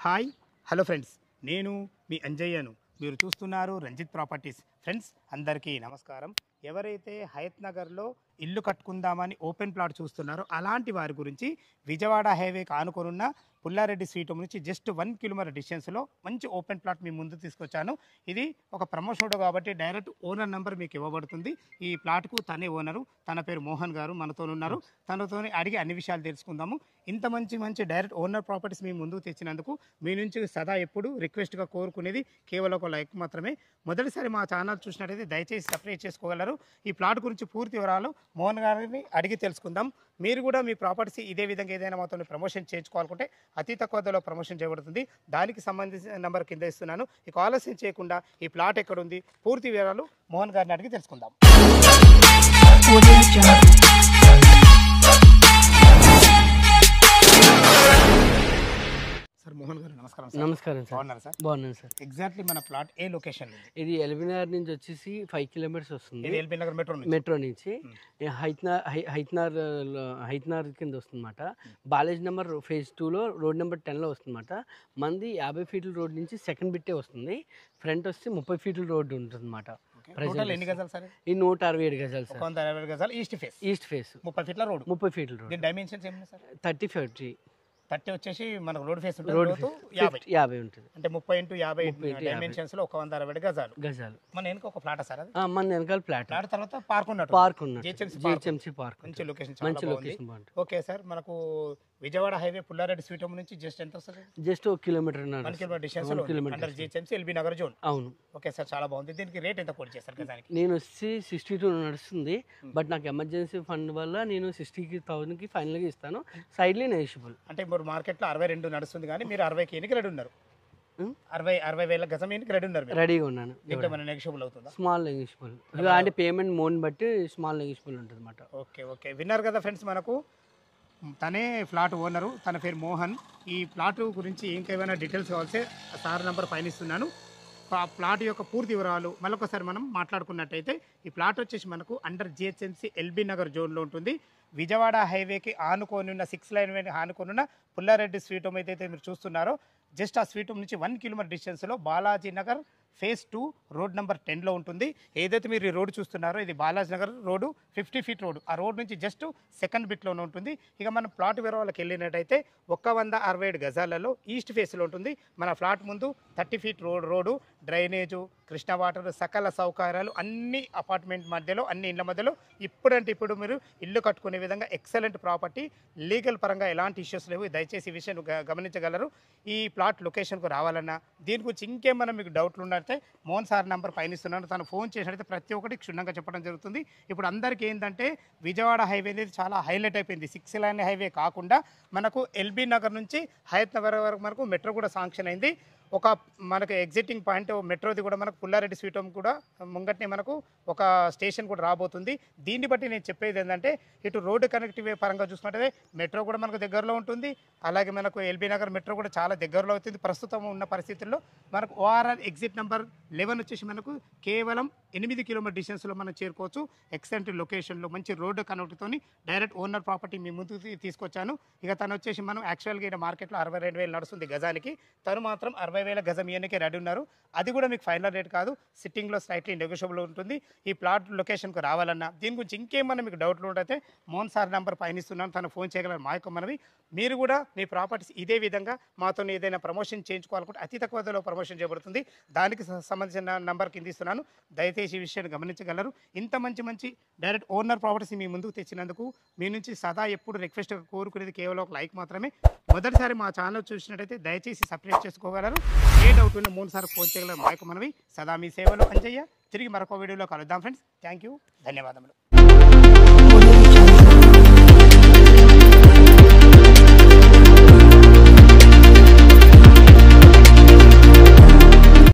Hi hello friends, నేను మీ అంజయ్యను. మీరు చూస్తున్నారు రంజిత్ ప్రాపర్టీస్. ఫ్రెండ్స్ అందరికీ నమస్కారం. ఎవరైతే హయత్ నగర్లో ఇల్లు కట్టుకుందామని ఓపెన్ ప్లాట్ చూస్తున్నారో అలాంటి వారి గురించి విజయవాడ హైవేకి ఆనుకొనున్న పుల్లారెడ్డి స్వీట్ హోమ్ నుంచి జస్ట్ 1 కిలోమీటర్ డిస్టెన్స్లో మంచి ఓపెన్ ప్లాట్ మీ ముందు తీసుకొచ్చాను. ఇది ఒక ప్రమోషన్ కాబట్టి డైరెక్ట్ ఓనర్ నెంబర్ మీకు ఇవ్వబడుతుంది. ఈ ప్లాట్కు తనే ఓనరు, తన పేరు మోహన్ గారు మనతో ఉన్నారు. తనతో అడిగి అన్ని విషయాలు తెలుసుకుందాము. ఇంత మంచి డైరెక్ట్ ఓనర్ ప్రాపర్టీస్ మీ ముందుకు తెచ్చినందుకు మీ నుంచి సదా ఎప్పుడు రిక్వెస్ట్గా కోరుకునేది కేవలం ఒక లైక్ మాత్రమే. మొదటిసారి మా ఛానల్ చూసినట్టయితే దయచేసి సబ్స్క్రైబ్ చేసుకోగలరు. ఈ ప్లాట్ గురించి పూర్తి వివరాలు మోహన్ గారిని అడిగి తెలుసుకుందాం. మీరు కూడా మీ ప్రాపర్టీస్ ఇదే విధంగా ఏదైనా మాతో ప్రమోషన్ చేయించుకోవాలనుకుంటే అతి తక్కువ ధరలో ప్రమోషన్ చేయబడుతుంది. దానికి సంబంధించిన నెంబర్ కింద ఇస్తున్నాను. ఇక ఆలస్యం చేయకుండా ఈ ప్లాట్ ఎక్కడ ఉంది పూర్తి వివరాలు మోహన్ గారిని అడిగి తెలుసుకుందాం. సార్ మోహన్ గారు నమస్కారం. నమస్కారం సార్. బాగున్నారు సార్? బాగున్నాను సార్. ఎగ్జాక్ట్లీ మన ప్లాట్ ఏ లొకేషన్? ఇది ఎల్బీనగర్ నుంచి వచ్చేసి 5 కిలోమీటర్స్ వస్తుంది. ఎల్బీ నగర్ మెట్రో నుంచి హైత్నార్ కింద వస్తుందన్నమాట. బాలేజ్ నెంబర్ ఫేజ్ 2లో రోడ్ నెంబర్ 10లో వస్తుందన్నమాట. మంది 50 ఫీట్ల రోడ్ నుంచి సెకండ్ బిట్టే వస్తుంది. ఫ్రంట్ వస్తే 30 ఫీట్ల రోడ్డు ఉంటుంది అనమాట. ఎన్ని గజాలు సార్? ఈ 167 గజాలు సార్. 167 గజాలు ఈస్ట్ ఫేస్ 30 ఫీట్ల రోడ్. 30 ఫీట్ల రోడ్. డైమెన్షన్స్ ఏమన్నా సార్? 30 వచ్చేసి మనకు రోడ్ ఫేస్ 50 ఉంటుంది. అంటే 30 into 50 డైమెన్షన్స్ లో 160 గజాలు. మన వెనక ఒక ఫ్లాట్ సార్? అది మన వెనకాల ఫ్లాట్ తర్వాత పార్క్ ఉన్నట్టు. GHMC park. మంచి లొకేషన్. ఓకే సార్, మనకు Vijayawada highway Pullareddy sweet home నుంచి జస్ట్ ఎంత వస్తుంది? Just 1 kilometre distance under GHMC LB Nagar zone. అవును. ఓకే సార్, చాలా బాగుంది. దీనికి రేట్ ఎంత కోట్ చేస్తారు గజానికి? నేను వచ్చి 62 నడుస్తుంది. బట్ నాకు ఎమర్జెన్సీ ఫండ్ వల్ల నేను 60,000కి ఫైనల్గా ఇస్తాను. సైడ్లీ నెగిషియబుల్. అంటే ఇప్పుడు మార్కెట్లో 62 నడుస్తుంది, కానీ మీరు 60కి ఎన్నికి రెడీ ఉన్నారు? 60,000 గజం ఎన్నికి రెడీ ఉన్నారు? రెడీగా ఉన్నాను. దీంట్లో మన నెగిషియబుల్ అవుతుందా? స్మాల్ నెగిషియబుల్ అంటే పేమెంట్ మోన్ బట్టి స్మాల్ నెగిషియబుల్ ఉంటుంది అన్నమాట. ఓకే విన్నారు కదా ఫ్రెండ్స్, మనకు తనే ఫ్లాట్ ఓనరు, తన పేరు మోహన్. ఈ ప్లాట్ గురించి ఇంకేమైనా డీటెయిల్స్ కావాల్సి సార్ నెంబర్ పైన ఇస్తున్నాను. ఆ ప్లాట్ యొక్క పూర్తి వివరాలు మళ్ళొకసారి మనం మాట్లాడుకున్నట్టయితే ఈ ప్లాట్ వచ్చేసి మనకు అండర్ జిహెచ్ఎంసీ ఎల్బీ నగర్ జోన్లో ఉంటుంది. విజయవాడ హైవేకి ఆనుకొని ఉన్న 6 లైన్ ఆనుకొని ఉన్న పుల్లారెడ్డి స్వీట్ హోమ్ ఏదైతే మీరు చూస్తున్నారో జస్ట్ ఆ స్వీట్ హోమ్ నుంచి 1 కిలోమీటర్ డిస్టెన్స్లో Balaji Nagar phase 2 road number 10లో ఉంటుంది. ఏదైతే మీరు ఈ రోడ్డు చూస్తున్నారో ఇది Balaji Nagar road 50 feet road. ఆ రోడ్ నుంచి జస్ట్ సెకండ్ బిట్లోనే ఉంటుంది. ఇక మనం ప్లాట్ వివరాలకు వెళ్ళినట్టయితే 167 గజాలలో ఈస్ట్ ఫేస్లో ఉంటుంది. మన ఫ్లాట్ ముందు 30 feet road, drainage, Krishna water, సకల సౌకర్యాలు అన్ని అపార్ట్మెంట్ మధ్యలో, అన్ని ఇళ్ల మధ్యలో ఇప్పుడంటే ఇప్పుడు మీరు ఇల్లు కట్టుకునే విధంగా ఎక్సలెంట్ ప్రాపర్టీ. లీగల్ పరంగా ఎలాంటి ఇష్యూస్ లేవు. దయచేసి ఈ విషయం గమనించగలరు. ఈ ప్లాట్ లొకేషన్కు రావాలన్నా దీని గురించి ఇంకేమైనా మీకు డౌట్లు ఉన్నట్టే మోహన్ సార్ నెంబర్ పైన ఇస్తున్నాను. తను ఫోన్ చేసినట్టు ప్రతి ఒక్కటి క్షుణ్ణంగా చెప్పడం జరుగుతుంది. ఇప్పుడు అందరికీ ఏంటంటే విజయవాడ హైవే అనేది చాలా హైలైట్ అయిపోయింది. 6 లైన్ హైవే కాకుండా మనకు ఎల్బీ నగర్ నుంచి హయత్ నగర్ వరకు మనకు మెట్రో కూడా శాంక్షన్ అయింది. ఒక మనకు ఎగ్జిటింగ్ పాయింట్ మెట్రోది కూడా మనకు పుల్లారెడ్డి స్వీట్ హోమ్ కూడా ముంగట్నే మనకు ఒక స్టేషన్ కూడా రాబోతుంది. దీన్ని బట్టి నేను చెప్పేది ఏంటంటే ఇటు రోడ్డు కనెక్టివిటీ పరంగా చూసుకుంటే మెట్రో కూడా మనకు దగ్గరలో ఉంటుంది. అలాగే మనకు ఎల్బీ నగర్ మెట్రో కూడా చాలా దగ్గరలో అవుతుంది. ప్రస్తుతం ఉన్న పరిస్థితుల్లో మనకు ఓఆర్ఆర్ ఎగ్జిట్ నెంబర్ 11 వచ్చేసి మనకు కేవలం 8 కిలోమీటర్ డిస్టెన్స్లో మనం చేరుకోవచ్చు. ఎక్సలెంట్ లొకేషన్లో మంచి రోడ్డు కనెక్ట్తోని డైరెక్ట్ ఓనర్ ప్రాపర్టీ మీ ముందుకు తీసుకొచ్చాను. ఇక తను వచ్చేసి మనం యాక్చువల్గా ఇక్కడ మార్కెట్లో 62,000 నడుస్తుంది గజానికి. తను మాత్రం 60,000 గజం ఇయనికే రెడీ ఉన్నారు. అది కూడా మీకు ఫైనల్ రేట్ కాదు, సిట్టింగ్లో స్లైట్లీ నెగోషియబుల్ ఉంటుంది. ఈ ప్లాట్ లొకేషన్కు రావాలన్నా దీని గురించి ఇంకేమన్నా మీకు డౌట్లు ఉంటే మోహన్ సార్ నెంబర్ పైన ఇస్తున్నాను. తను ఫోన్ చేయగలరు. మా యొక్క మనవి మీరు కూడా మీ ప్రాపర్టీస్ ఇదే విధంగా మాతో ఏదైనా ప్రమోషన్ చేయించుకోవాలనుకుంటే అతి తక్కువ ధరలో ప్రమోషన్ చేయబడుతుంది. దానికి సంబంధించిన నెంబర్ కింద ఇస్తున్నాను. దయచేసి ఈ విషయాన్ని గమనించగలరు. ఇంత మంచి డైరెక్ట్ ఓనర్ ప్రాపర్టీస్ మీ ముందుకు తెచ్చినందుకు మీ నుంచి సదా ఎప్పుడు రిక్వెస్ట్ కోరుకునేది కేవలం ఒక లైక్ మాత్రమే. మొదటిసారి మా ఛానల్ చూసినట్టయితే దయచేసి సబ్స్క్రైబ్ చేసుకోగలరు. ఏ డౌట్ ఉన్నా 3 సార్లు ఫోన్ చేయగలరు. మా యొక్క మనవి సదా మీ సేవలో అంజయ్య. తిరిగి మరొక వీడియోలో కలుద్దాం ఫ్రెండ్స్. థ్యాంక్ యూ, ధన్యవాదములు.